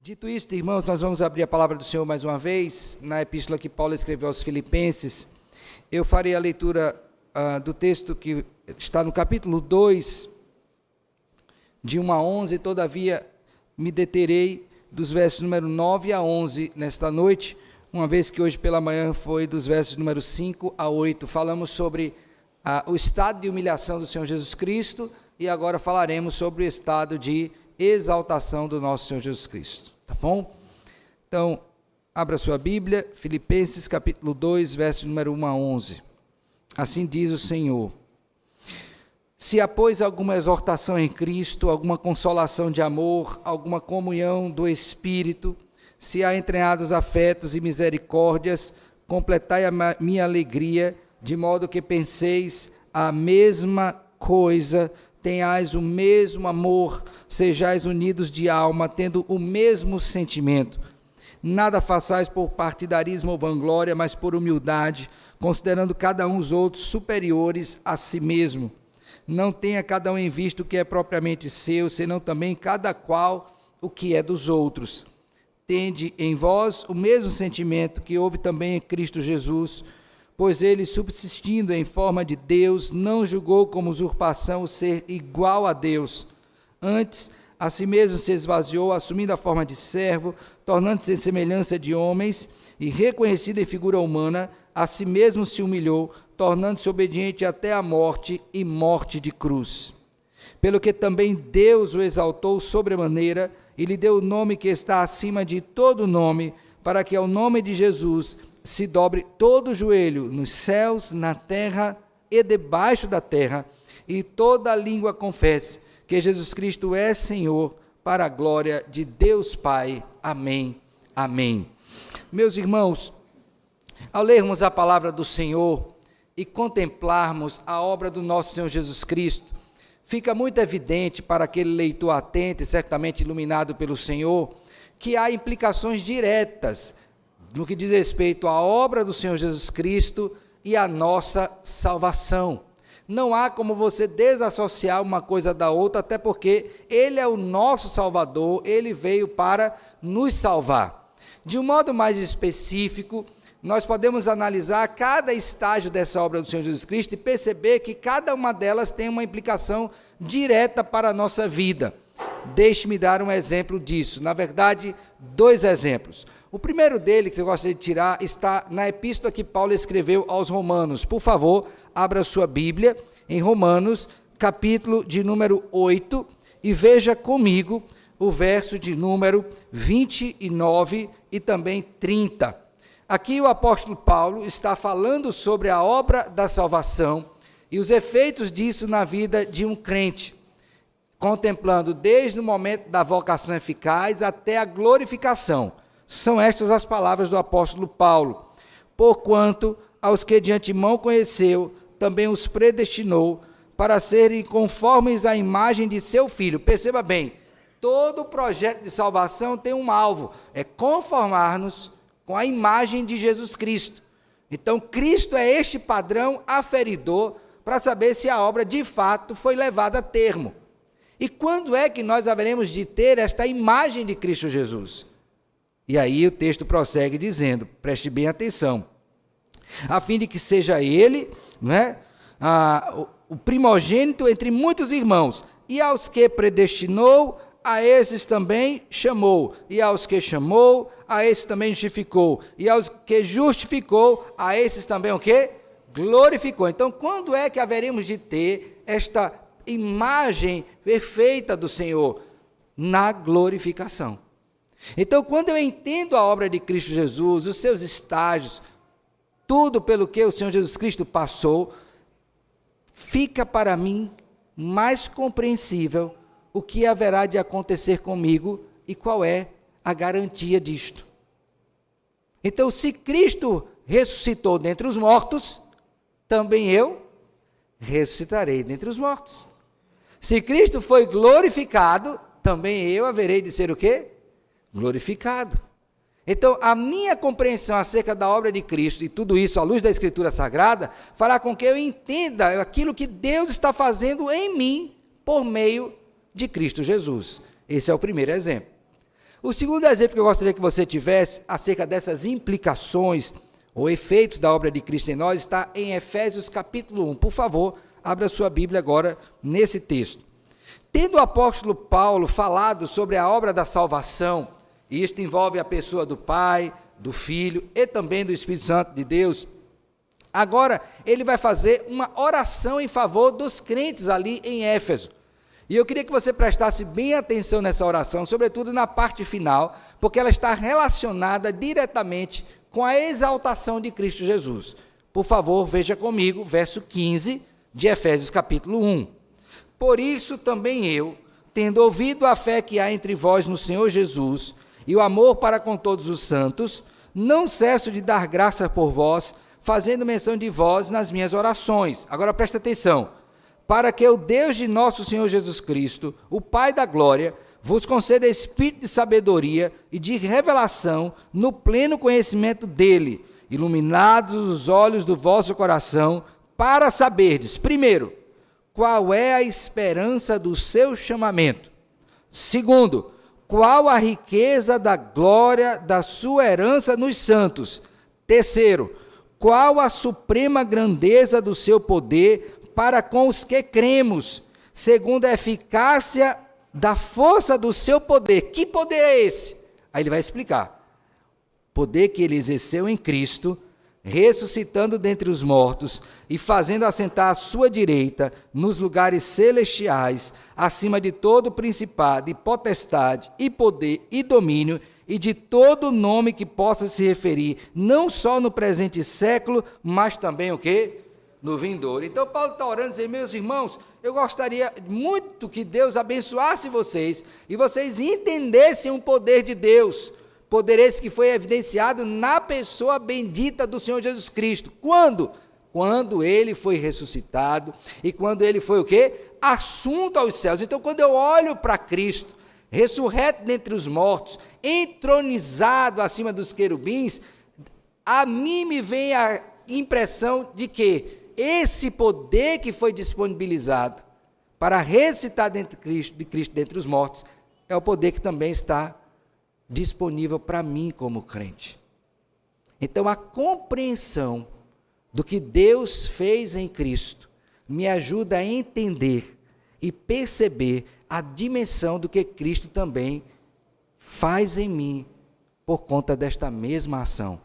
Dito isto, irmãos, nós vamos abrir a palavra do Senhor mais uma vez, na epístola que Paulo escreveu aos Filipenses. Eu farei a leitura do texto que está no capítulo 2, de 1 a 11, todavia me deterei dos versos número 9 a 11 nesta noite, uma vez que hoje pela manhã foi dos versos número 5 a 8. Falamos sobre o estado de humilhação do Senhor Jesus Cristo e agora falaremos sobre o estado de exaltação do nosso Senhor Jesus Cristo, tá bom? Então, abra sua Bíblia, Filipenses capítulo 2, verso número 1 a 11. Assim diz o Senhor: se há, pois, alguma exortação em Cristo, alguma consolação de amor, alguma comunhão do Espírito, se há entranhados afetos e misericórdias, completai a minha alegria, de modo que penseis a mesma coisa, tenhais o mesmo amor, sejais unidos de alma, tendo o mesmo sentimento. Nada façais por partidarismo ou vanglória, mas por humildade, considerando cada um os outros superiores a si mesmo. Não tenha cada um em vista o que é propriamente seu, senão também cada qual o que é dos outros. Tende em vós o mesmo sentimento que houve também em Cristo Jesus, pois ele, subsistindo em forma de Deus, não julgou como usurpação o ser igual a Deus. Antes, a si mesmo se esvaziou, assumindo a forma de servo, tornando-se em semelhança de homens, e reconhecido em figura humana, a si mesmo se humilhou, tornando-se obediente até a morte e morte de cruz. Pelo que também Deus o exaltou sobremaneira, e lhe deu o nome que está acima de todo nome, para que ao nome de Jesus se dobre todo o joelho, nos céus, na terra e debaixo da terra, e toda a língua confesse que Jesus Cristo é Senhor, para a glória de Deus Pai. Amém. Amém. Meus irmãos, ao lermos a palavra do Senhor e contemplarmos a obra do nosso Senhor Jesus Cristo, fica muito evidente para aquele leitor atento e certamente iluminado pelo Senhor, que há implicações diretas no que diz respeito à obra do Senhor Jesus Cristo e à nossa salvação. Não há como você desassociar uma coisa da outra, até porque Ele é o nosso Salvador, Ele veio para nos salvar. De um modo mais específico, nós podemos analisar cada estágio dessa obra do Senhor Jesus Cristo e perceber que cada uma delas tem uma implicação direta para a nossa vida. Deixe-me dar um exemplo disso, na verdade, dois exemplos. O primeiro dele, que eu gostaria de tirar, está na epístola que Paulo escreveu aos Romanos. Por favor, abra sua Bíblia em Romanos, capítulo de número 8, e veja comigo o verso de número 29 e também 30. Aqui o apóstolo Paulo está falando sobre a obra da salvação e os efeitos disso na vida de um crente, contemplando desde o momento da vocação eficaz até a glorificação. São estas as palavras do apóstolo Paulo: porquanto aos que de antemão conheceu, também os predestinou para serem conformes à imagem de seu Filho. Perceba bem, todo projeto de salvação tem um alvo, é conformar-nos com a imagem de Jesus Cristo. Então, Cristo é este padrão aferidor para saber se a obra de fato foi levada a termo. E quando é que nós haveremos de ter esta imagem de Cristo Jesus? E aí o texto prossegue dizendo, preste bem atenção, a fim de que seja ele, o primogênito entre muitos irmãos, e aos que predestinou, a esses também chamou, e aos que chamou, a esses também justificou, e aos que justificou, a esses também o quê? Glorificou. Então, quando é que haveremos de ter esta imagem perfeita do Senhor? Na glorificação. Então, quando eu entendo a obra de Cristo Jesus, os seus estágios, tudo pelo que o Senhor Jesus Cristo passou, fica para mim mais compreensível o que haverá de acontecer comigo e qual é a garantia disto. Então, se Cristo ressuscitou dentre os mortos, também eu ressuscitarei dentre os mortos. Se Cristo foi glorificado, também eu haverei de ser o quê? Glorificado. Então, a minha compreensão acerca da obra de Cristo, e tudo isso à luz da Escritura Sagrada, fará com que eu entenda aquilo que Deus está fazendo em mim, por meio de Cristo Jesus. Esse é o primeiro exemplo. O segundo exemplo que eu gostaria que você tivesse acerca dessas implicações ou efeitos da obra de Cristo em nós está em Efésios capítulo 1. Por favor, abra sua Bíblia agora nesse texto. Tendo o apóstolo Paulo falado sobre a obra da salvação, e isto envolve a pessoa do Pai, do Filho e também do Espírito Santo de Deus, agora ele vai fazer uma oração em favor dos crentes ali em Éfeso. E eu queria que você prestasse bem atenção nessa oração, sobretudo na parte final, porque ela está relacionada diretamente com a exaltação de Cristo Jesus. Por favor, veja comigo, verso 15 de Efésios capítulo 1. Por isso também eu, tendo ouvido a fé que há entre vós no Senhor Jesus, e o amor para com todos os santos, não cesso de dar graça por vós, fazendo menção de vós nas minhas orações. Agora presta atenção. Para que o Deus de nosso Senhor Jesus Cristo, o Pai da glória, vos conceda espírito de sabedoria e de revelação no pleno conhecimento dele, iluminados os olhos do vosso coração, para saberdes, primeiro, qual é a esperança do seu chamamento. Segundo, qual a riqueza da glória da sua herança nos santos. Terceiro, qual a suprema grandeza do seu poder para com os que cremos, segundo a eficácia da força do seu poder. Que poder é esse? Aí ele vai explicar. Poder que ele exerceu em Cristo, ressuscitando dentre os mortos e fazendo assentar à sua direita nos lugares celestiais, acima de todo principado e potestade e poder e domínio e de todo nome que possa se referir, não só no presente século, mas também o quê? No vindouro. Então Paulo está orando, dizendo, meus irmãos, eu gostaria muito que Deus abençoasse vocês, e vocês entendessem o poder de Deus, poder esse que foi evidenciado na pessoa bendita do Senhor Jesus Cristo. Quando? Quando ele foi ressuscitado, e quando ele foi o quê? Assunto aos céus. Então quando eu olho para Cristo, ressurreto dentre os mortos, entronizado acima dos querubins, a mim me vem a impressão de que esse poder que foi disponibilizado para ressuscitar de Cristo dentre os mortos, é o poder que também está disponível para mim como crente. Então, a compreensão do que Deus fez em Cristo me ajuda a entender e perceber a dimensão do que Cristo também faz em mim por conta desta mesma ação.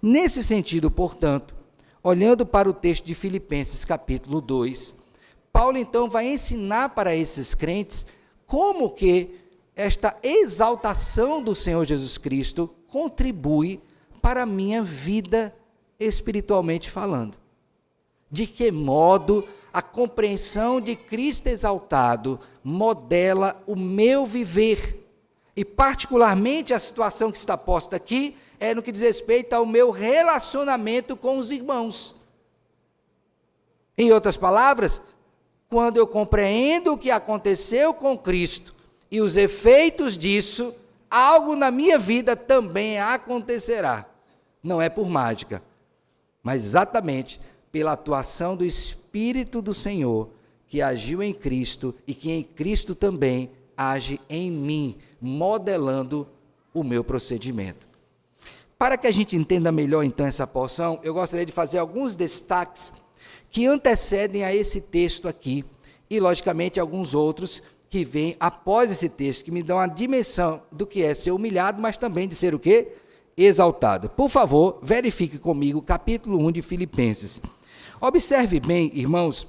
Nesse sentido, portanto, olhando para o texto de Filipenses capítulo 2, Paulo então vai ensinar para esses crentes como que esta exaltação do Senhor Jesus Cristo contribui para a minha vida espiritualmente falando. De que modo a compreensão de Cristo exaltado modela o meu viver, e particularmente a situação que está posta aqui, é no que diz respeito ao meu relacionamento com os irmãos. Em outras palavras, quando eu compreendo o que aconteceu com Cristo e os efeitos disso, algo na minha vida também acontecerá. Não é por mágica, mas exatamente pela atuação do Espírito do Senhor, que agiu em Cristo e que em Cristo também age em mim, modelando o meu procedimento. Para que a gente entenda melhor, então, essa porção, eu gostaria de fazer alguns destaques que antecedem a esse texto aqui, e, logicamente, alguns outros que vêm após esse texto, que me dão a dimensão do que é ser humilhado, mas também de ser o quê? Exaltado. Por favor, verifique comigo o capítulo 1 de Filipenses. Observe bem, irmãos,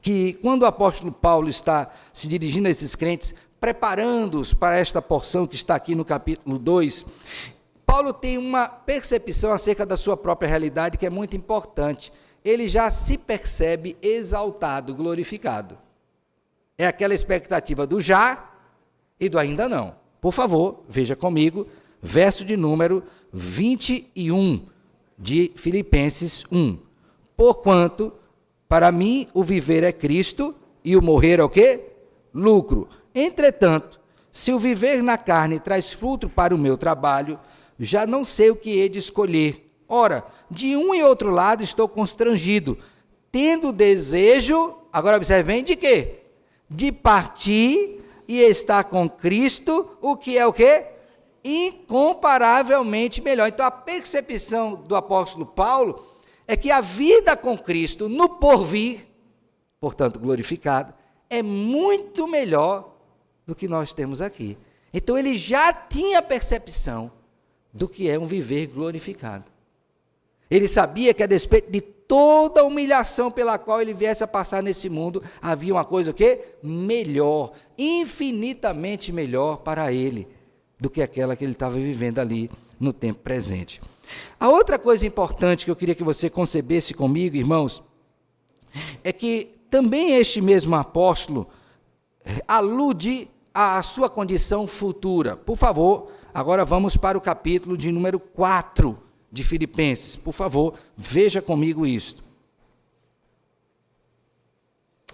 que quando o apóstolo Paulo está se dirigindo a esses crentes, preparando-os para esta porção que está aqui no capítulo 2, Paulo tem uma percepção acerca da sua própria realidade que é muito importante. Ele já se percebe exaltado, glorificado. É aquela expectativa do já e do ainda não. Por favor, veja comigo, verso de número 21 de Filipenses 1. Porquanto, para mim, o viver é Cristo e o morrer é o quê? Lucro. Entretanto, se o viver na carne traz fruto para o meu trabalho, já não sei o que hei de escolher. Ora, de um e outro lado estou constrangido, tendo desejo, agora observe bem, de quê? De partir e estar com Cristo, o que é o quê? Incomparavelmente melhor. Então a percepção do apóstolo Paulo é que a vida com Cristo no porvir, portanto glorificado, é muito melhor do que nós temos aqui. Então ele já tinha percepção do que é um viver glorificado. Ele sabia que a despeito de toda a humilhação pela qual ele viesse a passar nesse mundo, havia uma coisa o quê? Melhor, infinitamente melhor para ele do que aquela que ele estava vivendo ali no tempo presente. A outra coisa importante que eu queria que você concebesse comigo, irmãos, é que também este mesmo apóstolo alude à sua condição futura. Por favor, agora vamos para o capítulo de número 4 de Filipenses. Por favor, veja comigo isto.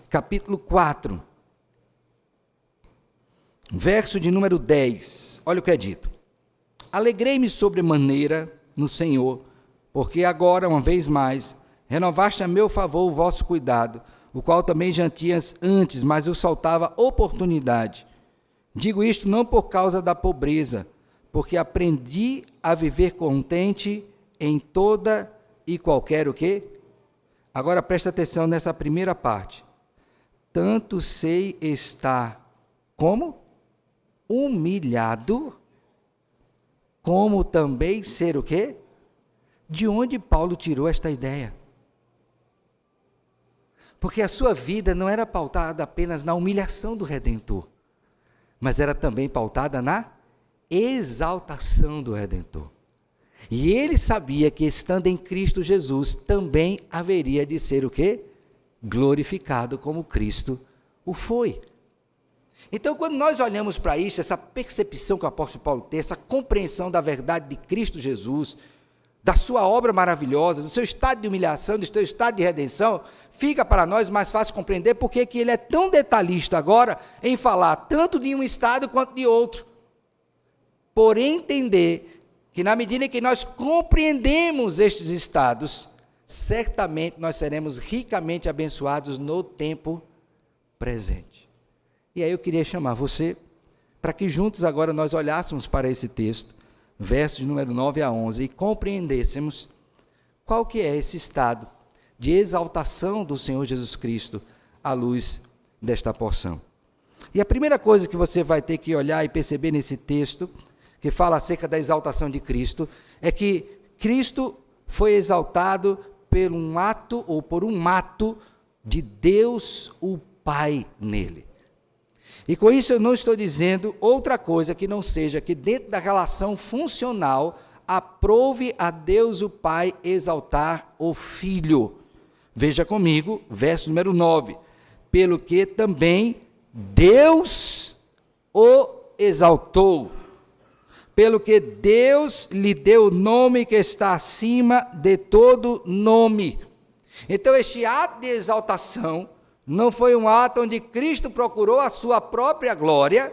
Capítulo 4, verso de número 10. Olha o que é dito. Alegrei-me sobremaneira no Senhor, porque agora, uma vez mais, renovaste a meu favor o vosso cuidado, o qual também já tinhas antes, mas eu saltava oportunidade. Digo isto não por causa da pobreza, porque aprendi a viver contente em toda e qualquer o quê? Agora presta atenção nessa primeira parte. Tanto sei estar como? Humilhado, como também ser o quê? De onde Paulo tirou esta ideia? Porque a sua vida não era pautada apenas na humilhação do Redentor, mas era também pautada na exaltação do Redentor. E ele sabia que, estando em Cristo Jesus, também haveria de ser o quê? Glorificado como Cristo o foi. Então, quando nós olhamos para isso, essa percepção que o apóstolo Paulo tem, essa compreensão da verdade de Cristo Jesus, da sua obra maravilhosa, do seu estado de humilhação, do seu estado de redenção, fica para nós mais fácil compreender porque que ele é tão detalhista agora em falar tanto de um estado quanto de outro. Por entender que na medida em que nós compreendemos estes estados, certamente nós seremos ricamente abençoados no tempo presente. E aí eu queria chamar você para que juntos agora nós olhássemos para esse texto, versos de número 9 a 11, e compreendêssemos qual que é esse estado de exaltação do Senhor Jesus Cristo à luz desta porção. E a primeira coisa que você vai ter que olhar e perceber nesse texto, que fala acerca da exaltação de Cristo, é que Cristo foi exaltado por um ato de Deus o Pai nele. E com isso eu não estou dizendo outra coisa que não seja que dentro da relação funcional aprove a Deus o Pai exaltar o Filho. Veja comigo, verso número 9. Pelo que também Deus o exaltou. Pelo que Deus lhe deu o nome que está acima de todo nome. Então este ato de exaltação não foi um ato onde Cristo procurou a sua própria glória,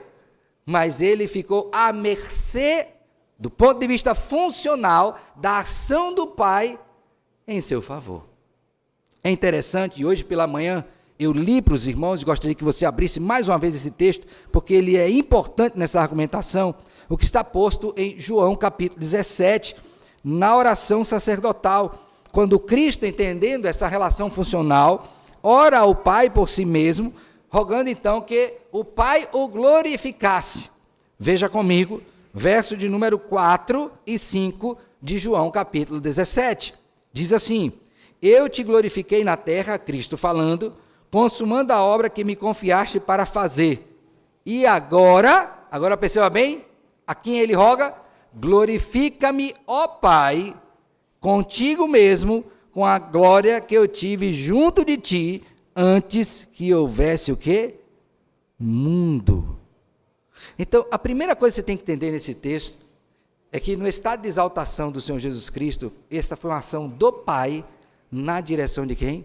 mas ele ficou à mercê, do ponto de vista funcional, da ação do Pai em seu favor. É interessante, e hoje pela manhã eu li para os irmãos, gostaria que você abrisse mais uma vez esse texto, porque ele é importante nessa argumentação, o que está posto em João capítulo 17, na oração sacerdotal, quando Cristo, entendendo essa relação funcional, ora ao Pai por si mesmo, rogando então que o Pai o glorificasse. Veja comigo, verso de número 4 e 5 de João capítulo 17. Diz assim: eu te glorifiquei na terra, Cristo falando, consumando a obra que me confiaste para fazer. E agora perceba bem, a quem ele roga, glorifica-me, ó Pai, contigo mesmo, com a glória que eu tive junto de ti, antes que houvesse o quê? Mundo. Então, a primeira coisa que você tem que entender nesse texto, é que no estado de exaltação do Senhor Jesus Cristo, esta foi uma ação do Pai, na direção de quem?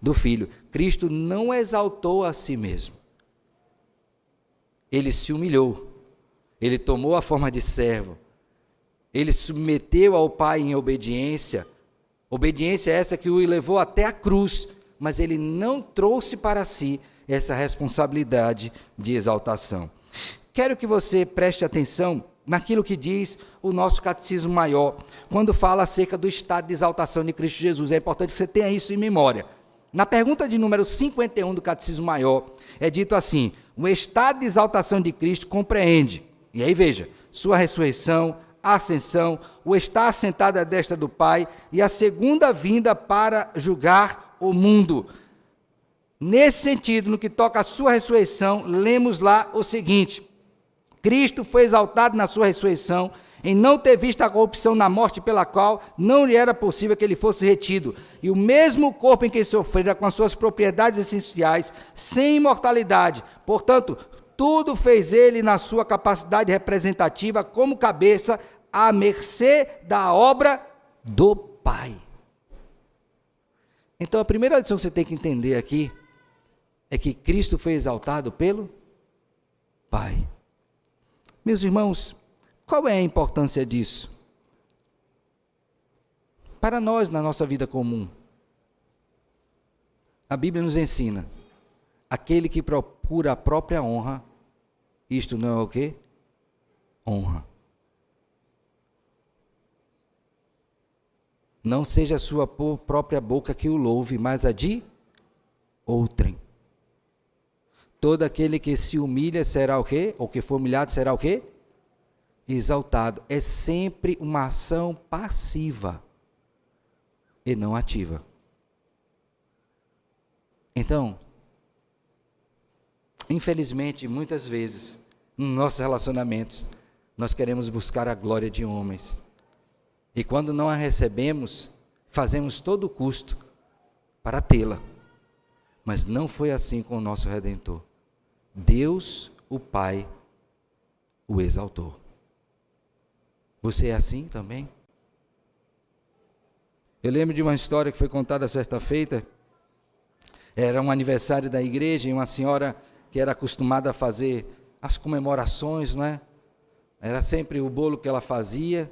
Do Filho. Cristo não exaltou a si mesmo. Ele se humilhou. Ele tomou a forma de servo. Ele submeteu ao Pai em obediência. Obediência essa que o levou até a cruz, mas ele não trouxe para si essa responsabilidade de exaltação. Quero que você preste atenção naquilo que diz o nosso Catecismo Maior, quando fala acerca do estado de exaltação de Cristo Jesus. É importante que você tenha isso em memória. Na pergunta de número 51 do Catecismo Maior, é dito assim: o estado de exaltação de Cristo compreende, e aí veja, sua ressurreição, a ascensão, o estar assentado à destra do Pai e a segunda vinda para julgar o mundo. Nesse sentido, no que toca à sua ressurreição, lemos lá o seguinte: Cristo foi exaltado na sua ressurreição, em não ter visto a corrupção na morte pela qual não lhe era possível que ele fosse retido, e o mesmo corpo em que sofrera com as suas propriedades essenciais, sem imortalidade. Portanto, tudo fez ele na sua capacidade representativa como cabeça, à mercê da obra do Pai. Então, a primeira lição que você tem que entender aqui é que Cristo foi exaltado pelo Pai. Meus irmãos, qual é a importância disso para nós na nossa vida comum? A Bíblia nos ensina: aquele que procura a própria honra, isto não é o quê? Honra. Não seja a sua própria boca que o louve, mas a de outrem. Todo aquele que se humilha será o quê? Ou que for humilhado será o quê? Exaltado. É sempre uma ação passiva e não ativa. Então, infelizmente, muitas vezes, nos nossos relacionamentos, nós queremos buscar a glória de homens. E quando não a recebemos, fazemos todo o custo para tê-la. Mas não foi assim com o nosso Redentor. Deus, o Pai, o exaltou. Você é assim também? Eu lembro de uma história que foi contada certa feita. Era um aniversário da igreja e uma senhora que era acostumada a fazer as comemorações, não é? Era sempre o bolo que ela fazia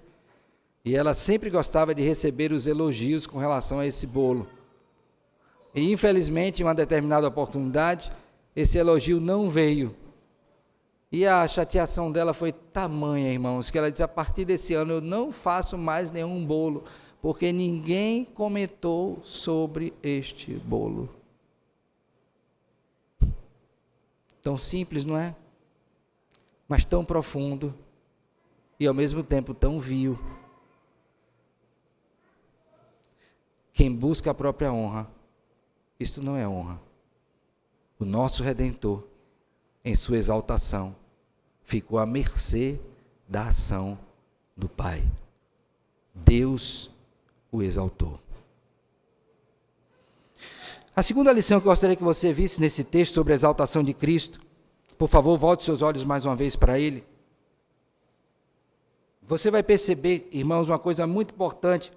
e ela sempre gostava de receber os elogios com relação a esse bolo. E infelizmente, em uma determinada oportunidade, esse elogio não veio. E a chateação dela foi tamanha, irmãos, que ela disse: a partir desse ano eu não faço mais nenhum bolo, porque ninguém comentou sobre este bolo. Tão simples, não é? Mas tão profundo e ao mesmo tempo tão vil. Quem busca a própria honra, isto não é honra. O nosso Redentor, em sua exaltação, ficou à mercê da ação do Pai. Deus o exaltou. A segunda lição que eu gostaria que você visse nesse texto sobre a exaltação de Cristo, por favor, volte seus olhos mais uma vez para ele. Você vai perceber, irmãos, uma coisa muito importante,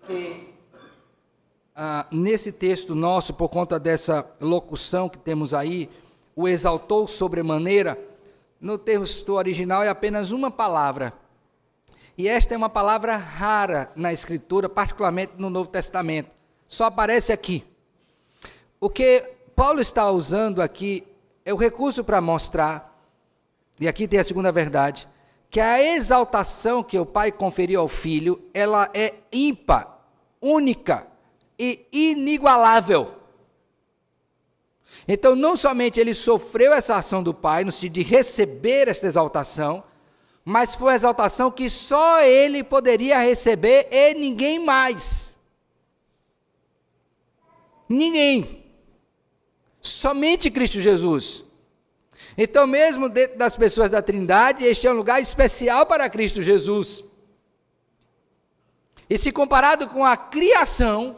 que nesse texto nosso, por conta dessa locução que temos aí, o exaltou sobremaneira, no texto original é apenas uma palavra. E esta é uma palavra rara na Escritura, particularmente no Novo Testamento. Só aparece aqui. O que Paulo está usando aqui é o recurso para mostrar, e aqui tem a segunda verdade, que a exaltação que o Pai conferiu ao Filho, ela é ímpar, única e inigualável. Então, não somente ele sofreu essa ação do Pai, no sentido de receber esta exaltação, mas foi uma exaltação que só ele poderia receber e ninguém mais. Ninguém. Somente Cristo Jesus. Então, mesmo dentro das pessoas da Trindade, este é um lugar especial para Cristo Jesus. E se comparado com a criação,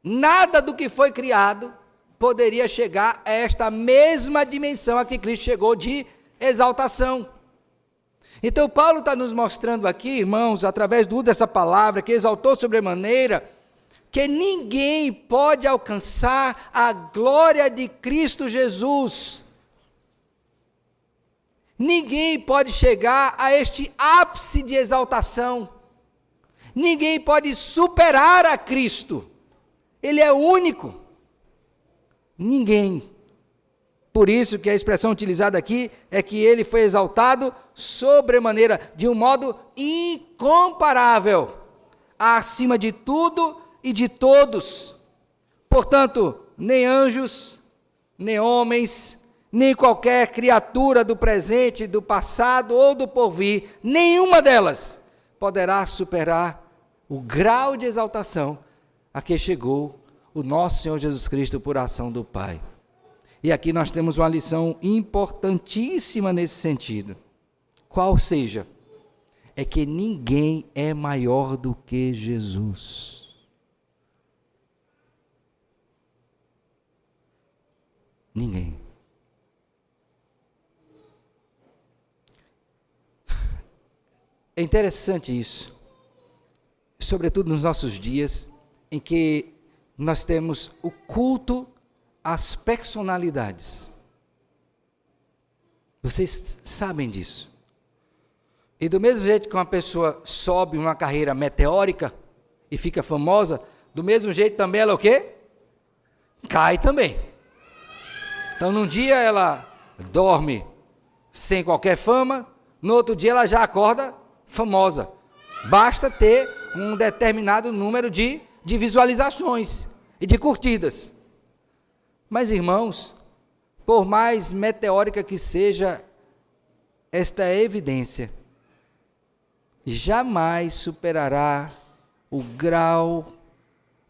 nada do que foi criado poderia chegar a esta mesma dimensão a que Cristo chegou de exaltação. Então, Paulo está nos mostrando aqui, irmãos, através do uso dessa palavra, que exaltou sobremaneira, que ninguém pode alcançar a glória de Cristo Jesus. Ninguém pode chegar a este ápice de exaltação. Ninguém pode superar a Cristo. Ele é único. Ninguém. Por isso que a expressão utilizada aqui é que ele foi exaltado sobremaneira, de um modo incomparável, acima de tudo e de todos. Portanto, nem anjos, nem homens, nem qualquer criatura do presente, do passado ou do porvir, nenhuma delas poderá superar o grau de exaltação a que chegou o nosso Senhor Jesus Cristo por ação do Pai. E aqui nós temos uma lição importantíssima nesse sentido. Qual seja? É que ninguém é maior do que Jesus. Ninguém. É interessante isso, sobretudo nos nossos dias, em que nós temos o culto às personalidades. Vocês sabem disso. E do mesmo jeito que uma pessoa sobe uma carreira meteórica e fica famosa, do mesmo jeito também ela o quê? Cai também. Então num dia ela dorme sem qualquer fama, no outro dia ela já acorda famosa. Basta ter um determinado número de visualizações e de curtidas. Mas, irmãos, por mais meteórica que seja esta evidência, jamais superará o grau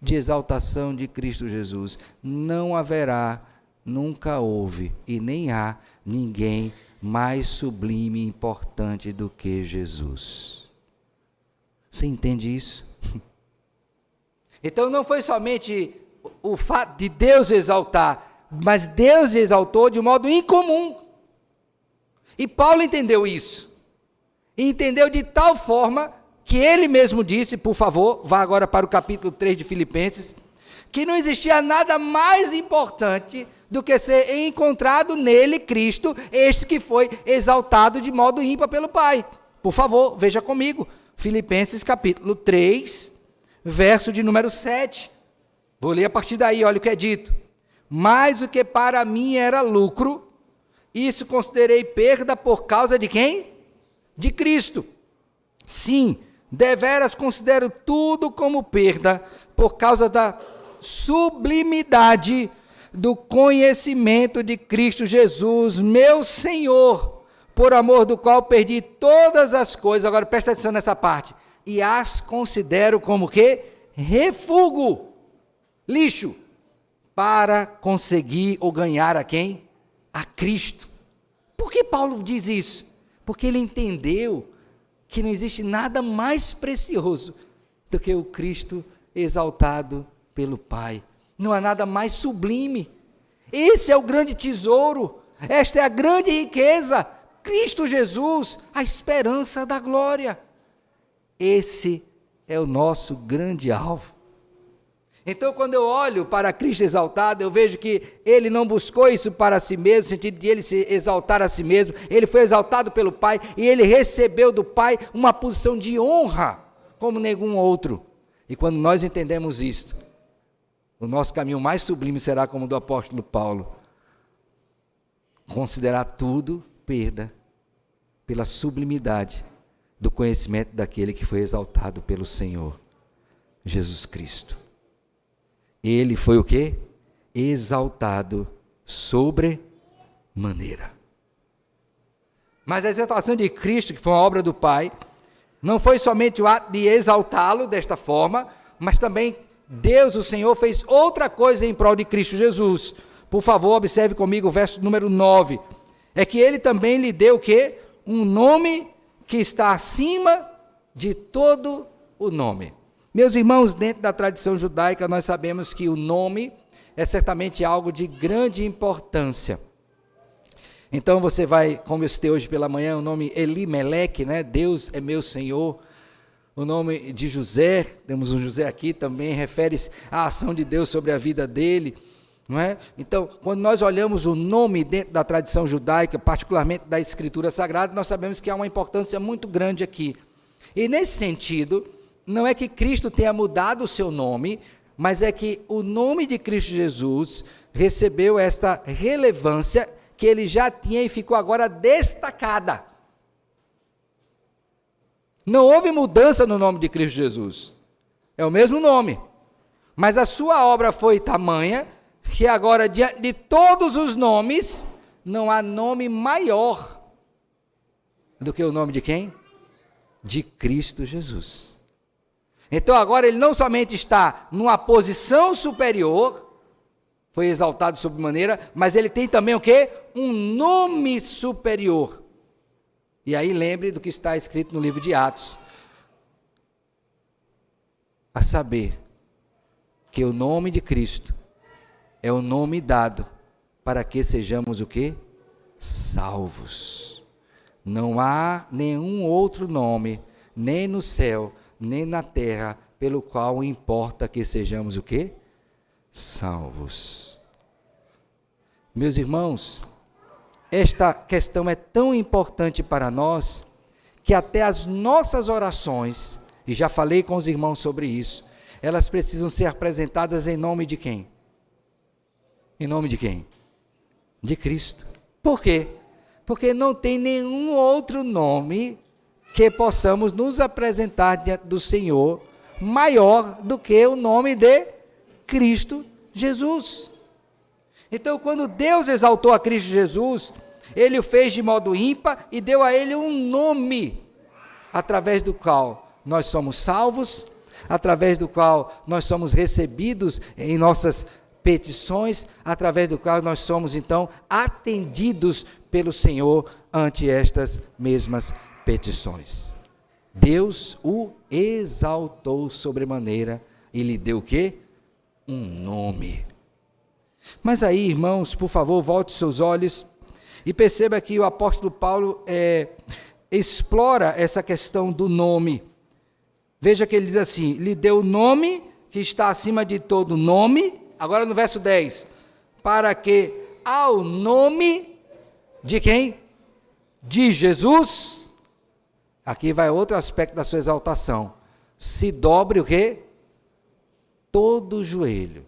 de exaltação de Cristo Jesus. Não haverá, nunca houve e nem há ninguém mais sublime e importante do que Jesus. Você entende isso? Então não foi somente o fato de Deus exaltar, mas Deus exaltou de um modo incomum. E Paulo entendeu isso. E entendeu de tal forma que ele mesmo disse, por favor, vá agora para o capítulo 3 de Filipenses, que não existia nada mais importante do que ser encontrado nele, Cristo, este que foi exaltado de modo ímpar pelo Pai. Por favor, veja comigo, Filipenses capítulo 3, verso de número 7. Vou ler a partir daí, olha o que é dito. Mas o que para mim era lucro, isso considerei perda por causa de quem? De Cristo. Sim, deveras considero tudo como perda por causa da sublimidade do conhecimento de Cristo Jesus, meu Senhor, por amor do qual perdi todas as coisas. Agora presta atenção nessa parte. E as considero como que? Refúgio, lixo, para conseguir ou ganhar a quem? A Cristo. Por que Paulo diz isso? Porque ele entendeu que não existe nada mais precioso do que o Cristo exaltado pelo Pai. Não há nada mais sublime. Esse é o grande tesouro, esta é a grande riqueza, Cristo Jesus, a esperança da glória. Esse é o nosso grande alvo. Então, quando eu olho para Cristo exaltado, eu vejo que ele não buscou isso para si mesmo, no sentido de ele se exaltar a si mesmo. Ele foi exaltado pelo Pai e ele recebeu do Pai uma posição de honra, como nenhum outro. E quando nós entendemos isto, o nosso caminho mais sublime será como o do apóstolo Paulo. Considerar tudo perda pela sublimidade do conhecimento daquele que foi exaltado pelo Senhor, Jesus Cristo. Ele foi o quê? Exaltado sobremaneira. Mas a exaltação de Cristo, que foi uma obra do Pai, não foi somente o ato de exaltá-lo desta forma, mas também Deus, o Senhor, fez outra coisa em prol de Cristo Jesus. Por favor, observe comigo o verso número 9. É que ele também lhe deu o quê? Um nome que está acima de todo o nome. Meus irmãos, dentro da tradição judaica, nós sabemos que o nome é certamente algo de grande importância. Então você vai, como eu citei hoje pela manhã, o nome Elimeleque, né? Deus é meu Senhor. O nome de José, temos um José aqui também, refere-se à ação de Deus sobre a vida dele, não é? Então, quando nós olhamos o nome dentro da tradição judaica, particularmente da Escritura Sagrada, nós sabemos que há uma importância muito grande aqui. E nesse sentido, não é que Cristo tenha mudado o seu nome, mas é que o nome de Cristo Jesus recebeu esta relevância que ele já tinha e ficou agora destacada. Não houve mudança no nome de Cristo Jesus. É o mesmo nome. Mas a sua obra foi tamanha que agora, diante de todos os nomes, não há nome maior do que o nome de quem? De Cristo Jesus. Então agora ele não somente está numa posição superior, foi exaltado sobremaneira, mas ele tem também o quê? Um nome superior. E aí lembre do que está escrito no livro de Atos. A saber, que o nome de Cristo é o nome dado para que sejamos o quê? Salvos. Não há nenhum outro nome, nem no céu, nem na terra, pelo qual importa que sejamos o quê? Salvos. Meus irmãos, esta questão é tão importante para nós, que até as nossas orações, e já falei com os irmãos sobre isso, elas precisam ser apresentadas em nome de quem? Em nome de quem? De Cristo. Por quê? Porque não tem nenhum outro nome que possamos nos apresentar diante do Senhor maior do que o nome de Cristo Jesus. Então, quando Deus exaltou a Cristo Jesus, ele o fez de modo ímpar e deu a ele um nome, através do qual nós somos salvos, através do qual nós somos recebidos em nossas petições, através do qual nós somos então atendidos pelo Senhor ante estas mesmas petições. Deus o exaltou sobremaneira e lhe deu o quê? Um nome. Mas aí, irmãos, por favor, volte seus olhos e perceba que o apóstolo Paulo explora essa questão do nome. Veja que ele diz assim, lhe deu o nome que está acima de todo nome, agora no verso 10, para que ao nome de quem? De Jesus, aqui vai outro aspecto da sua exaltação, se dobre o quê? Todo o joelho.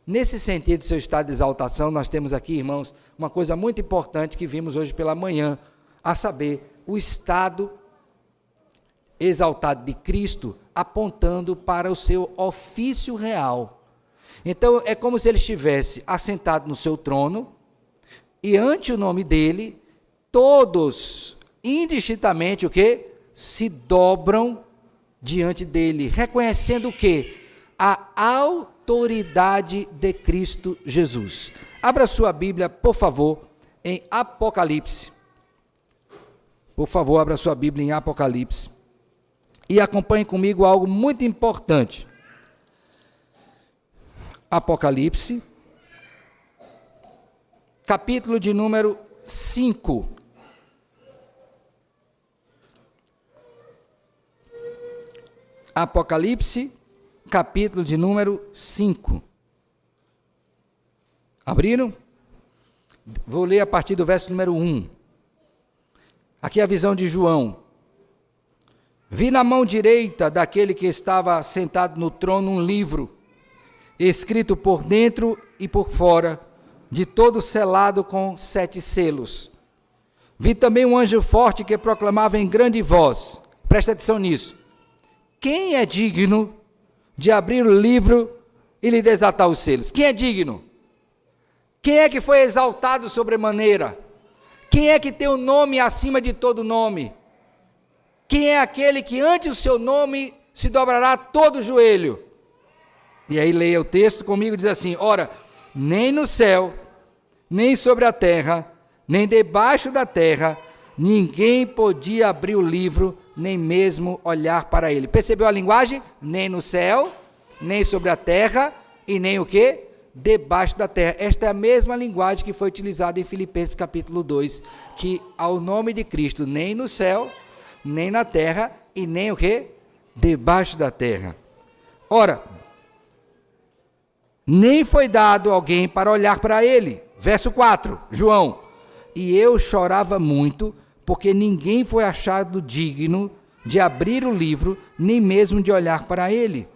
Nesse sentido, seu estado de exaltação, nós temos aqui, irmãos, uma coisa muito importante que vimos hoje pela manhã, a saber, o estado exaltado de Cristo, apontando para o seu ofício real. Então, é como se ele estivesse assentado no seu trono, e ante o nome dele, todos, indistintamente, o quê? Se dobram diante dele, reconhecendo o quê? A autoridade de Cristo Jesus. Abra sua Bíblia, por favor, em Apocalipse. Por favor, abra sua Bíblia em Apocalipse. E acompanhe comigo algo muito importante. Apocalipse, capítulo de número 5. Apocalipse, capítulo de número 5. Abriram? Vou ler a partir do verso número 1. Aqui é a visão de João. Vi na mão direita daquele que estava sentado no trono um livro, escrito por dentro e por fora, de todo selado com 7 selos. Vi também um anjo forte que proclamava em grande voz, presta atenção nisso, quem é digno de abrir o livro e lhe desatar os selos? Quem é digno? Quem é que foi exaltado sobremaneira? Quem é que tem o nome acima de todo nome? Quem é aquele que ante o seu nome se dobrará todo o joelho? E aí leia o texto comigo, diz assim, ora, nem no céu, nem sobre a terra, nem debaixo da terra, ninguém podia abrir o livro, nem mesmo olhar para ele. Percebeu a linguagem? Nem no céu, nem sobre a terra, e nem o quê? Debaixo da terra. Esta é a mesma linguagem que foi utilizada em Filipenses capítulo 2, que ao nome de Cristo, nem no céu, nem na terra, e nem o quê? Debaixo da terra. Ora, nem foi dado alguém para olhar para ele. Verso 4, João. E eu chorava muito, porque ninguém foi achado digno de abrir o livro, nem mesmo de olhar para ele.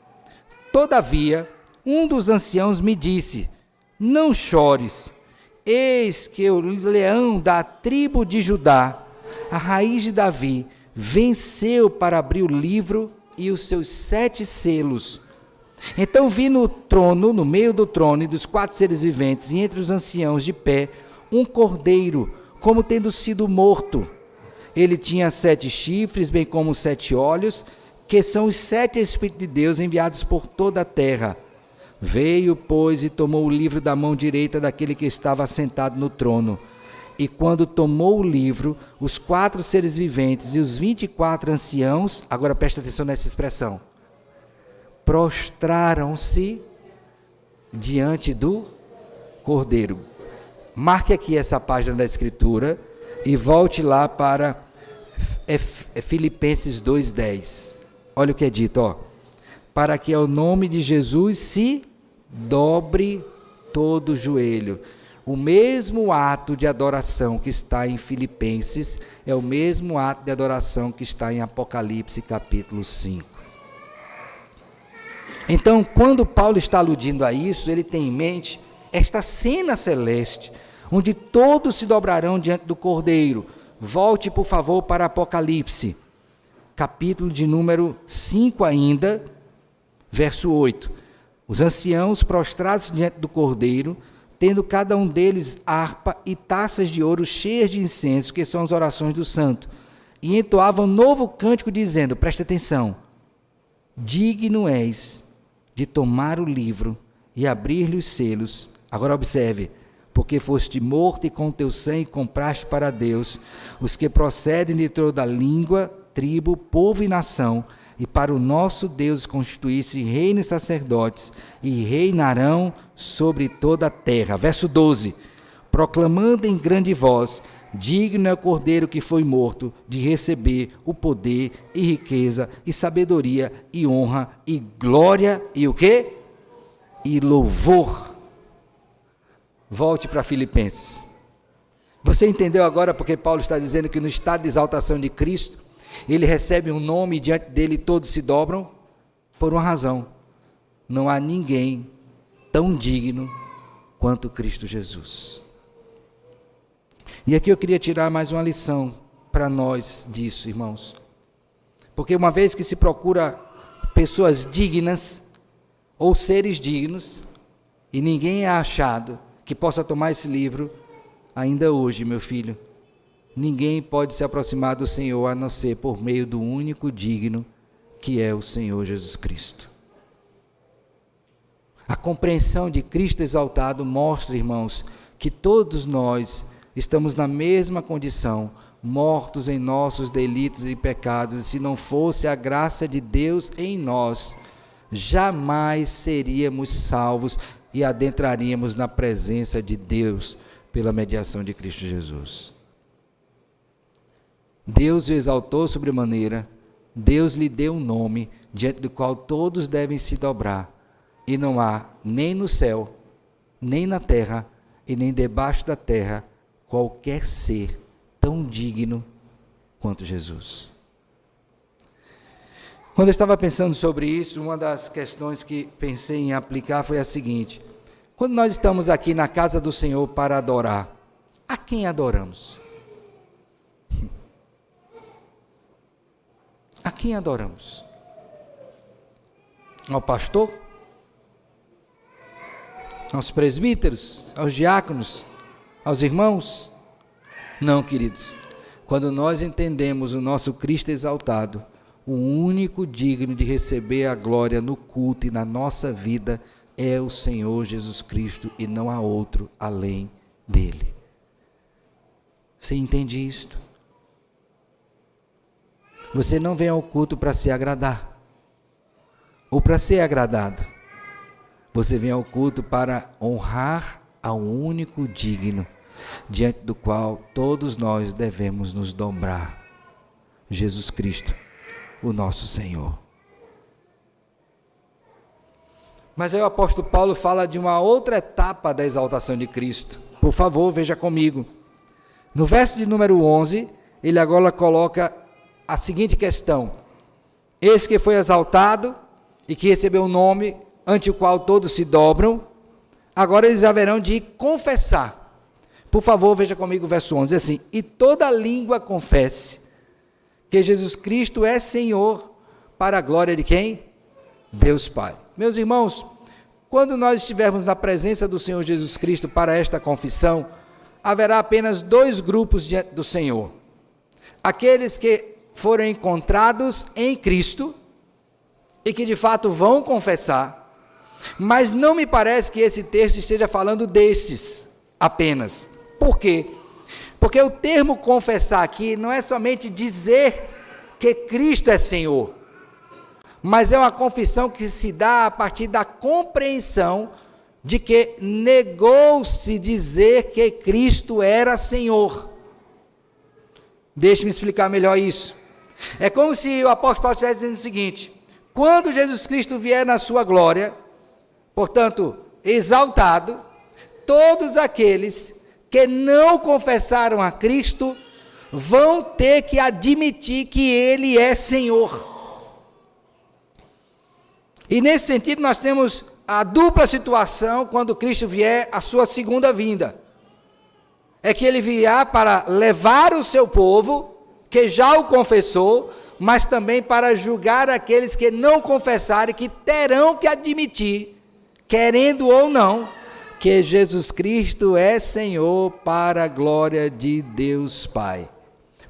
Todavia, um dos anciãos me disse: não chores, eis que o leão da tribo de Judá, a raiz de Davi, venceu para abrir o livro e os seus 7 selos. Então vi no trono, no meio do trono e dos 4 seres viventes, e entre os anciãos de pé, um cordeiro, como tendo sido morto. Ele tinha 7 chifres, bem como 7 olhos, que são os 7 Espíritos de Deus enviados por toda a terra. Veio, pois, e tomou o livro da mão direita daquele que estava sentado no trono. E quando tomou o livro, os 4 seres viventes e os 24 anciãos, agora presta atenção nessa expressão, prostraram-se diante do Cordeiro. Marque aqui essa página da Escritura e volte lá para Filipenses 2:10. Olha o que é dito, ó. Para que ao nome de Jesus se dobre todo o joelho. O mesmo ato de adoração que está em Filipenses é o mesmo ato de adoração que está em Apocalipse capítulo 5. Então, quando Paulo está aludindo a isso, ele tem em mente esta cena celeste, onde todos se dobrarão diante do Cordeiro. Volte, por favor, para Apocalipse, capítulo de número 5 ainda, verso 8. Os anciãos prostrados diante do Cordeiro, tendo cada um deles harpa e taças de ouro cheias de incenso, que são as orações do santo, e entoavam um novo cântico, dizendo, presta atenção, digno és de tomar o livro e abrir-lhe os selos. Agora observe, porque foste morto e com teu sangue compraste para Deus os que procedem de toda língua, tribo, povo e nação, e para o nosso Deus constituíste reino e sacerdotes, e reinarão sobre toda a terra. Verso 12, proclamando em grande voz, digno é o Cordeiro que foi morto de receber o poder e riqueza e sabedoria e honra e glória e o quê? E louvor. Volte para Filipenses. Você entendeu agora porque Paulo está dizendo que no estado de exaltação de Cristo, ele recebe um nome e diante dele todos se dobram? Por uma razão, não há ninguém tão digno quanto Cristo Jesus. E aqui eu queria tirar mais uma lição para nós disso, irmãos. Porque uma vez que se procura pessoas dignas, ou seres dignos, e ninguém é achado que possa tomar esse livro, ainda hoje, meu filho, ninguém pode se aproximar do Senhor a não ser por meio do único digno, que é o Senhor Jesus Cristo. A compreensão de Cristo exaltado mostra, irmãos, que todos nós estamos na mesma condição, mortos em nossos delitos e pecados, e se não fosse a graça de Deus em nós, jamais seríamos salvos e adentraríamos na presença de Deus pela mediação de Cristo Jesus. Deus o exaltou sobremaneira, Deus lhe deu um nome, diante do qual todos devem se dobrar, e não há nem no céu, nem na terra, e nem debaixo da terra, qualquer ser tão digno quanto Jesus. Quando eu estava pensando sobre isso, uma das questões que pensei em aplicar foi a seguinte: quando nós estamos aqui na casa do Senhor para adorar, a quem adoramos? A quem adoramos? Ao pastor? Aos presbíteros? Aos diáconos? Aos irmãos? Não, queridos. Quando nós entendemos o nosso Cristo exaltado, o único digno de receber a glória no culto e na nossa vida é o Senhor Jesus Cristo, e não há outro além dele. Você entende isto? Você não vem ao culto para se agradar, ou para ser agradado. Você vem ao culto para honrar ao único digno, diante do qual todos nós devemos nos dobrar, Jesus Cristo, o nosso Senhor. Mas aí o apóstolo Paulo fala de uma outra etapa da exaltação de Cristo. Por favor, veja comigo. No verso de número 11, ele agora coloca a seguinte questão: esse que foi exaltado e que recebeu o nome ante o qual todos se dobram, agora eles haverão de confessar. Por favor, veja comigo o verso 11, assim: e toda língua confesse que Jesus Cristo é Senhor, para a glória de quem? Deus Pai. Meus irmãos, quando nós estivermos na presença do Senhor Jesus Cristo para esta confissão, haverá apenas dois grupos diante do Senhor: aqueles que foram encontrados em Cristo e que de fato vão confessar, mas não me parece que esse texto esteja falando destes apenas. Por quê? Porque o termo confessar aqui não é somente dizer que Cristo é Senhor, mas é uma confissão que se dá a partir da compreensão de que negou-se dizer que Cristo era Senhor. Deixe-me explicar melhor isso. É como se o apóstolo Paulo estivesse dizendo o seguinte: quando Jesus Cristo vier na sua glória, portanto, exaltado, todos aqueles que não confessaram a Cristo vão ter que admitir que Ele é Senhor. E nesse sentido nós temos a dupla situação quando Cristo vier a sua segunda vinda. É que Ele virá para levar o seu povo, que já o confessou, mas também para julgar aqueles que não confessarem, que terão que admitir, querendo ou não, que Jesus Cristo é Senhor, para a glória de Deus Pai.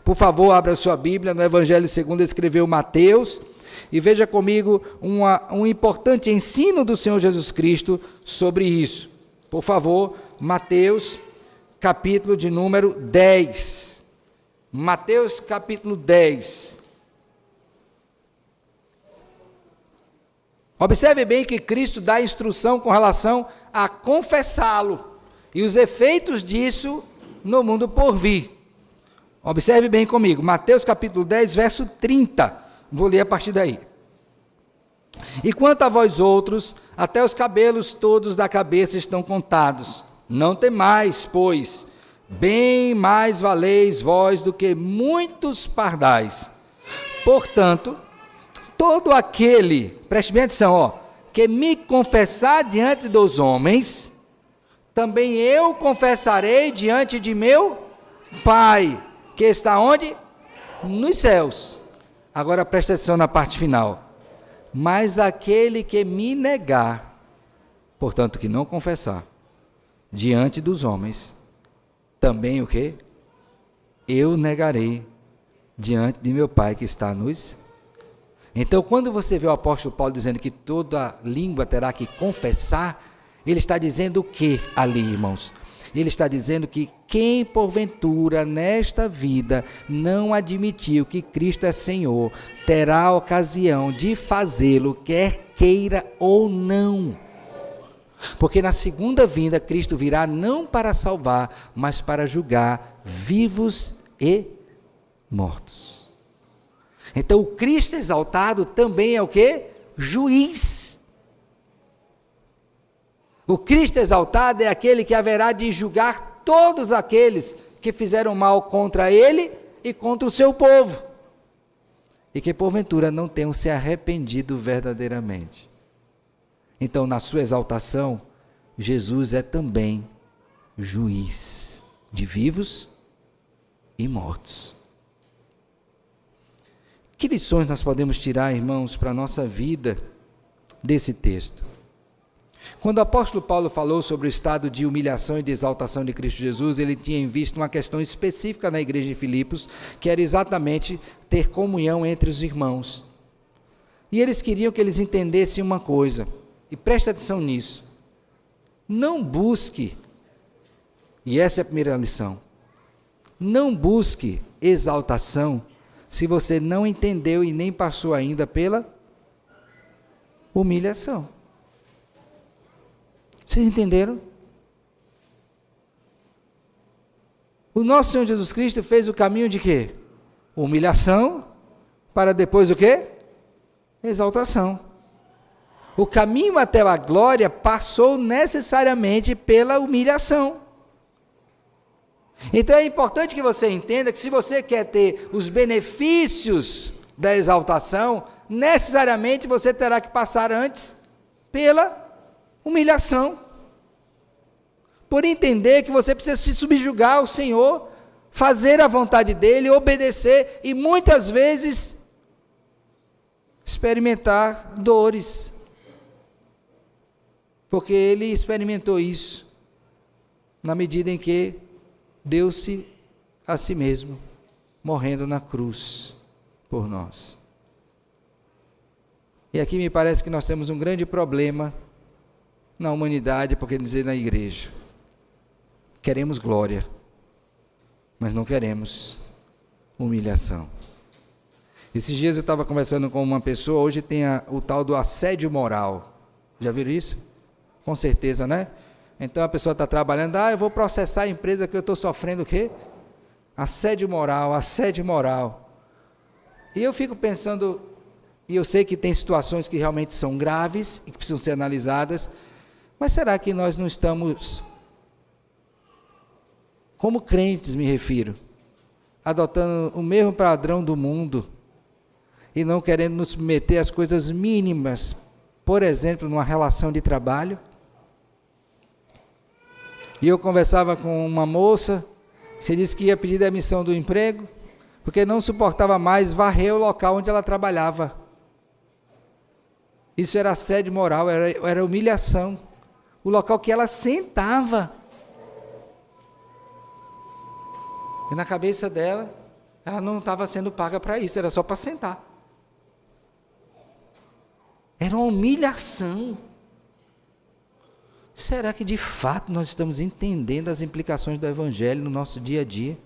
Por favor, abra sua Bíblia no Evangelho segundo escreveu Mateus, e veja comigo um importante ensino do Senhor Jesus Cristo sobre isso. Por favor, Mateus, capítulo de número 10. Mateus, capítulo 10. Observe bem que Cristo dá instrução com relação a confessá-lo e os efeitos disso no mundo por vir. Observe bem comigo, Mateus capítulo 10, verso 30, vou ler a partir daí. E quanto a vós outros, até os cabelos todos da cabeça estão contados. Não temais, pois, bem mais valeis vós do que muitos pardais. Portanto, todo aquele, preste bem atenção, que me confessar diante dos homens, também eu confessarei diante de meu Pai, que está onde? Nos céus. Agora presta atenção na parte final. Mas aquele que me negar, portanto que não confessar, diante dos homens, também o quê? Eu negarei diante de meu Pai que está nos céus. Então, quando você vê o apóstolo Paulo dizendo que toda língua terá que confessar, ele está dizendo o que ali, irmãos? Ele está dizendo que quem porventura nesta vida não admitiu que Cristo é Senhor, terá a ocasião de fazê-lo, quer queira ou não. Porque na segunda vinda, Cristo virá não para salvar, mas para julgar vivos e mortos. Então, o Cristo exaltado também é o quê? Juiz. O Cristo exaltado é aquele que haverá de julgar todos aqueles que fizeram mal contra ele e contra o seu povo, e que porventura não tenham se arrependido verdadeiramente. Então, na sua exaltação, Jesus é também juiz de vivos e mortos. Que lições nós podemos tirar, irmãos, para a nossa vida desse texto? Quando o apóstolo Paulo falou sobre o estado de humilhação e de exaltação de Cristo Jesus, ele tinha em vista uma questão específica na igreja de Filipos, que era exatamente ter comunhão entre os irmãos. E eles queriam que eles entendessem uma coisa, e preste atenção nisso: não busque, e essa é a primeira lição, não busque exaltação se você não entendeu e nem passou ainda pela humilhação. Vocês entenderam? O nosso Senhor Jesus Cristo fez o caminho de quê? Humilhação, para depois o quê? Exaltação. O caminho até a glória passou necessariamente pela humilhação. Então é importante que você entenda que se você quer ter os benefícios da exaltação, necessariamente você terá que passar antes Pela humilhação. Por entender que você precisa se subjugar ao Senhor, fazer a vontade dEle, obedecer e muitas vezes experimentar dores. Porque Ele experimentou isso na medida em que deu-se a si mesmo, morrendo na cruz por nós. E aqui me parece que nós temos um grande problema na humanidade, por que dizer na igreja. Queremos glória, mas não queremos humilhação. Esses dias eu estava conversando com uma pessoa, hoje tem o tal do assédio moral. Já viram isso? Com certeza, né? Então a pessoa está trabalhando, eu vou processar a empresa que eu estou sofrendo o quê? Assédio moral, assédio moral. E eu fico pensando, e eu sei que tem situações que realmente são graves e que precisam ser analisadas, mas será que nós não estamos, como crentes me refiro, adotando o mesmo padrão do mundo e não querendo nos submeter às coisas mínimas, por exemplo, numa relação de trabalho? E eu conversava com uma moça que disse que ia pedir demissão do emprego, porque não suportava mais varrer o local onde ela trabalhava. Isso era assédio moral, era humilhação. O local que ela sentava. E na cabeça dela, ela não estava sendo paga para isso, era só para sentar. Era uma humilhação. Será que de fato nós estamos entendendo as implicações do Evangelho no nosso dia a dia?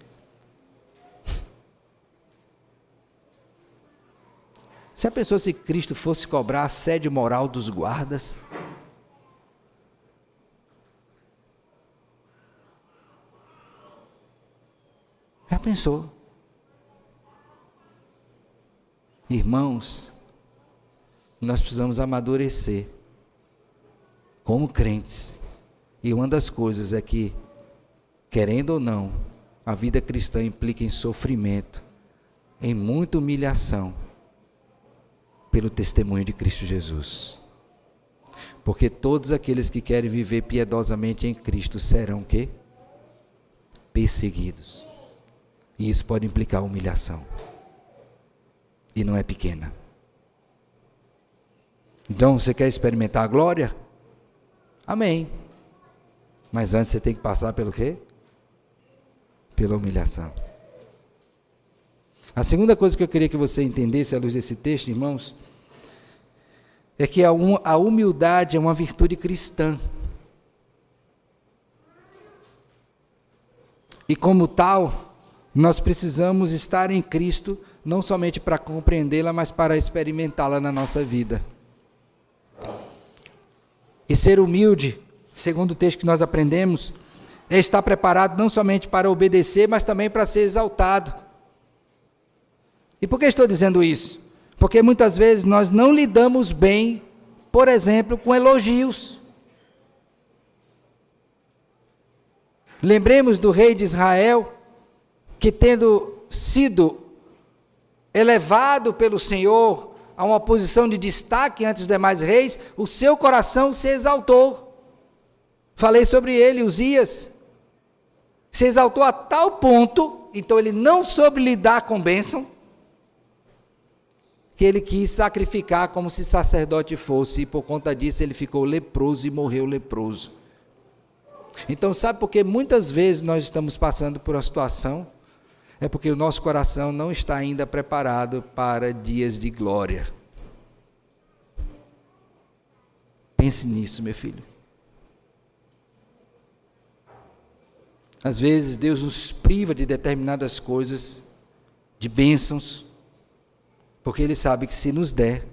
Se a pessoa, se Cristo fosse cobrar assédio moral dos guardas, já pensou? Irmãos, nós precisamos amadurecer como crentes, e uma das coisas é que, querendo ou não, a vida cristã implica em sofrimento, em muita humilhação, pelo testemunho de Cristo Jesus. Porque todos aqueles que querem viver piedosamente em Cristo serão o quê? Perseguidos. E isso pode implicar humilhação. E não é pequena. Então, você quer experimentar a glória? Amém. Mas antes você tem que passar pelo quê? Pela humilhação. A segunda coisa que eu queria que você entendesse à luz desse texto, irmãos, é que a humildade é uma virtude cristã. E como tal, nós precisamos estar em Cristo, não somente para compreendê-la, mas para experimentá-la na nossa vida. E ser humilde, segundo o texto que nós aprendemos, é estar preparado não somente para obedecer, mas também para ser exaltado. E por que estou dizendo isso? Porque muitas vezes nós não lidamos bem, por exemplo, com elogios. Lembremos do rei de Israel, que tendo sido elevado pelo Senhor a uma posição de destaque ante os demais reis, o seu coração se exaltou. Falei sobre ele, Uzias. Se exaltou a tal ponto, então ele não soube lidar com bênção, que ele quis sacrificar como se sacerdote fosse, e por conta disso ele ficou leproso e morreu leproso. Então sabe por que muitas vezes nós estamos passando por uma situação? É porque o nosso coração não está ainda preparado para dias de glória. Pense nisso, meu filho. Às vezes Deus nos priva de determinadas coisas, de bênçãos, porque Ele sabe que se nos der,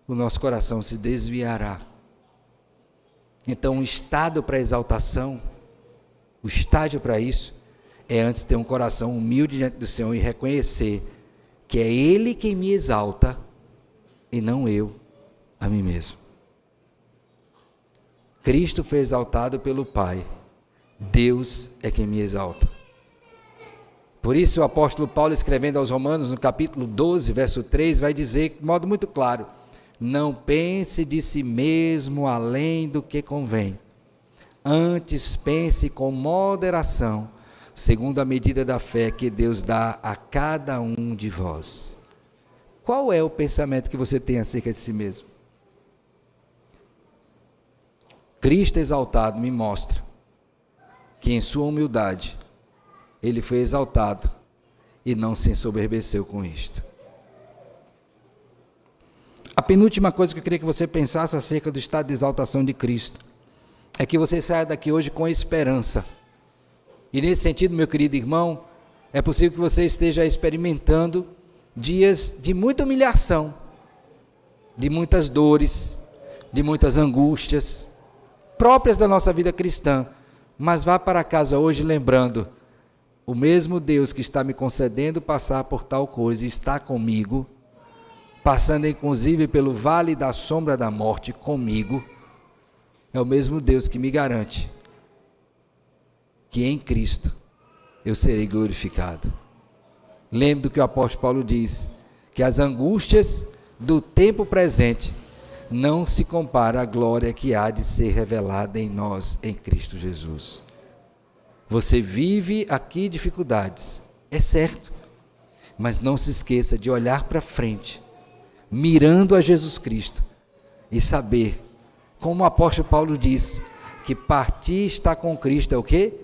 o nosso coração se desviará. Então o estado para exaltação, o estágio para isso, é antes ter um coração humilde diante do Senhor e reconhecer que é Ele quem me exalta e não eu a mim mesmo. Cristo foi exaltado pelo Pai, Deus é quem me exalta. Por isso o apóstolo Paulo, escrevendo aos Romanos, no capítulo 12, verso 3, vai dizer de modo muito claro: Não pense de si mesmo além do que convém. Antes pense com moderação, segundo a medida da fé que Deus dá a cada um de vós. Qual é o pensamento que você tem acerca de si mesmo? Cristo exaltado me mostra que em sua humildade ele foi exaltado e não se ensoberbeceu com isto. A penúltima coisa que eu queria que você pensasse acerca do estado de exaltação de Cristo é que você saia daqui hoje com esperança. E nesse sentido, meu querido irmão, é possível que você esteja experimentando dias de muita humilhação, de muitas dores, de muitas angústias, próprias da nossa vida cristã, mas vá para casa hoje lembrando, o mesmo Deus que está me concedendo passar por tal coisa está comigo, passando inclusive pelo vale da sombra da morte comigo, é o mesmo Deus que me garante que em Cristo eu serei glorificado. Lembre do que o apóstolo Paulo diz, que as angústias do tempo presente não se compara à glória que há de ser revelada em nós, em Cristo Jesus. Você vive aqui dificuldades, é certo, mas não se esqueça de olhar para frente, mirando a Jesus Cristo, e saber, como o apóstolo Paulo diz, que partir estar com Cristo é o quê?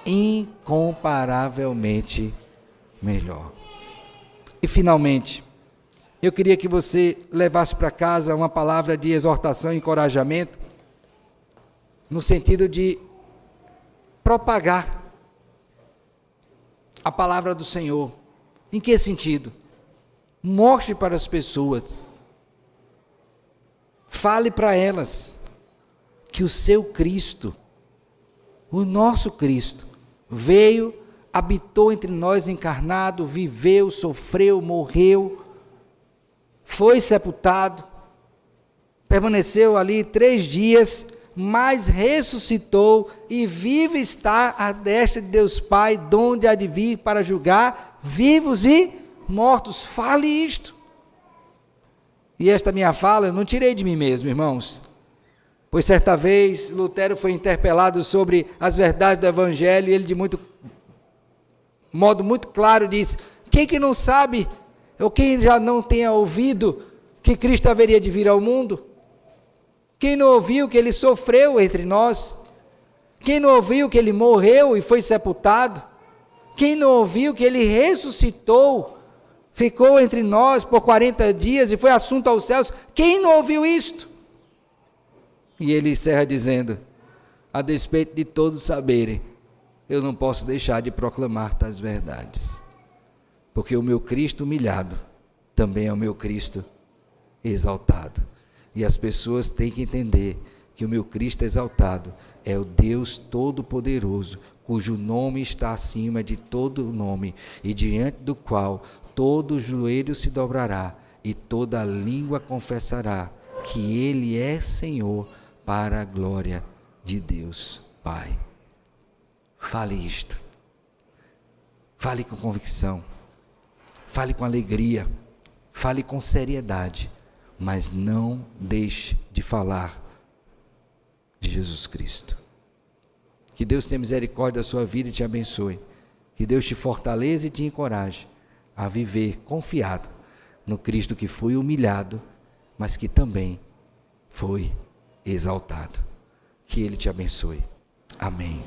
Incomparavelmente melhor. E finalmente, eu queria que você levasse para casa uma palavra de exortação e encorajamento, no sentido de propagar a palavra do Senhor. Em que sentido? Mostre para as pessoas, fale para elas, que o seu Cristo, o nosso Cristo, veio, habitou entre nós encarnado, viveu, sofreu, morreu, foi sepultado, permaneceu ali 3 dias, mas ressuscitou e vive está à destra de Deus Pai, donde há de vir para julgar vivos e mortos. Fale isto. E esta minha fala eu não tirei de mim mesmo, irmãos, pois certa vez Lutero foi interpelado sobre as verdades do Evangelho e ele de modo muito claro disse, quem que não sabe, ou quem já não tenha ouvido que Cristo haveria de vir ao mundo? Quem não ouviu que ele sofreu entre nós? Quem não ouviu que ele morreu e foi sepultado? Quem não ouviu que ele ressuscitou, ficou entre nós por 40 dias e foi assunto aos céus? Quem não ouviu isto? E ele encerra dizendo, a despeito de todos saberem, eu não posso deixar de proclamar tais verdades, porque o meu Cristo humilhado também é o meu Cristo exaltado, e as pessoas têm que entender que o meu Cristo exaltado é o Deus Todo-Poderoso, cujo nome está acima de todo nome, e diante do qual todo joelho se dobrará, e toda língua confessará que Ele é Senhor, para a glória de Deus Pai. Fale isto, fale com convicção, fale com alegria, fale com seriedade, mas não deixe de falar de Jesus Cristo. Que Deus tenha misericórdia da sua vida e te abençoe, que Deus te fortaleça e te encoraje a viver confiado no Cristo que foi humilhado, mas que também foi exaltado. Que Ele te abençoe. Amém.